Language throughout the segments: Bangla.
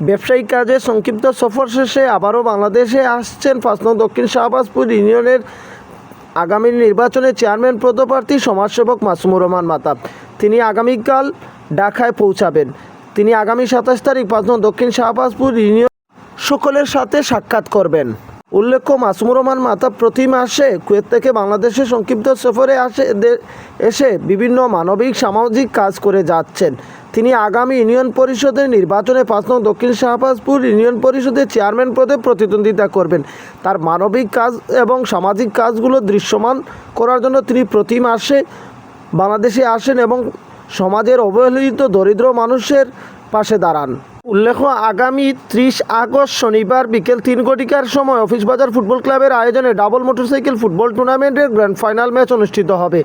ব্যবসায়িক কাজে সংক্ষিপ্ত সফর শেষে আবারও বাংলাদেশে আসছেন ৫ নং দক্ষিণ শাহবাজপুর ইউনিয়নের আগামী নির্বাচনে চেয়ারম্যান পদপ্রার্থী সমাজসেবক মাসুমুর রহমান মাহতাব। তিনি আগামীকাল ঢাকায় পৌঁছাবেন। তিনি আগামী ২৭ তারিখ ৫ নং দক্ষিণ শাহবাজপুর ইউনিয়ন সকলের সাথে সাক্ষাৎ করবেন। উল্লেখ্য, মাসুমুর রহমান মাহতাব প্রতি মাসে কুয়েত থেকে বাংলাদেশে সংক্ষিপ্ত সফরে এসে বিভিন্ন মানবিক সামাজিক কাজ করে যাচ্ছেন। তিনি আগামী ইউনিয়ন পরিষদের নির্বাচনে ৫ নং দক্ষিণ শাহবাজপুর ইউনিয়ন পরিষদের চেয়ারম্যান পদে প্রতিদ্বন্দ্বিতা করবেন। তার মানবিক কাজ এবং সামাজিক কাজগুলো দৃশ্যমান করার জন্য তিনি প্রতি মাসে বাংলাদেশে আসেন এবং সমাজের অবহেলিত দরিদ্র মানুষের পাশে দাঁড়ান। উল্লেখ্য, আগামী ৩০ আগস্ট শনিবার বিকেল ৩ ঘটিকার সময় অফিস বাজার ফুটবল ক্লাবের আয়োজনে ডাবল মোটরসাইকেল ফুটবল টুর্নামেন্টের গ্র্যান্ড ফাইনাল ম্যাচ অনুষ্ঠিত হবে।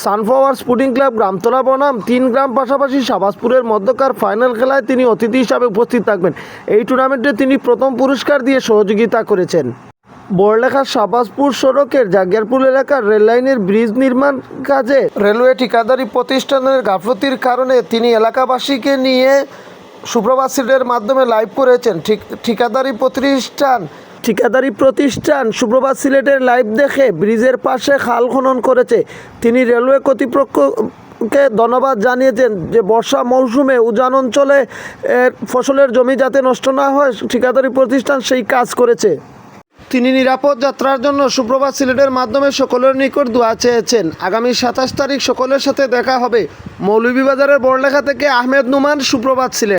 সানফ্লাওয়ার স্পোর্টিং ক্লাব গ্রামতলা বনাম ৩ গ্রাম পাশাপাশি শাহবাজপুরের মধ্যকার ফাইনাল খেলায় তিনি অতিথি হিসাবে উপস্থিত থাকবেন। এই টুর্নামেন্টে তিনি প্রথম পুরস্কার দিয়ে সহযোগিতা করেছেন। বড়লেখা শাহবাজপুর সড়কের জাগিয়ারপুর এলাকার রেললাইনের ব্রিজ নির্মাণ কাজে রেলওয়ে ঠিকাদারি প্রতিষ্ঠানের গাফলতির কারণে তিনি এলাকাবাসীকে নিয়ে সুপ্রভাত সিলেটের মাধ্যমে লাইভ করেছেন। ঠিকাদারি প্রতিষ্ঠান সুপ্রভাত সিলেটের লাইভ দেখে ব্রিজের পাশে খাল খনন করেছে। তিনি রেলওয়ে কর্তৃপক্ষকে ধন্যবাদ জানিয়েছেন যে বর্ষা মৌসুমে উজান অঞ্চলে ফসলের জমি যাতে নষ্ট না হয় ঠিকাদারি প্রতিষ্ঠান সেই কাজ করেছে। তিনি নিরাপদ যাত্রার জন্য সুপ্রভাত সিলেটের মাধ্যমে সকলের নিকট দোয়া চেয়েছেন। আগামী ২৭ তারিখ সকলের সাথে দেখা হবে। মৌলভীবাজারের বড়লেখা থেকে আহমেদ নুমান, সুপ্রভাত সিলেট।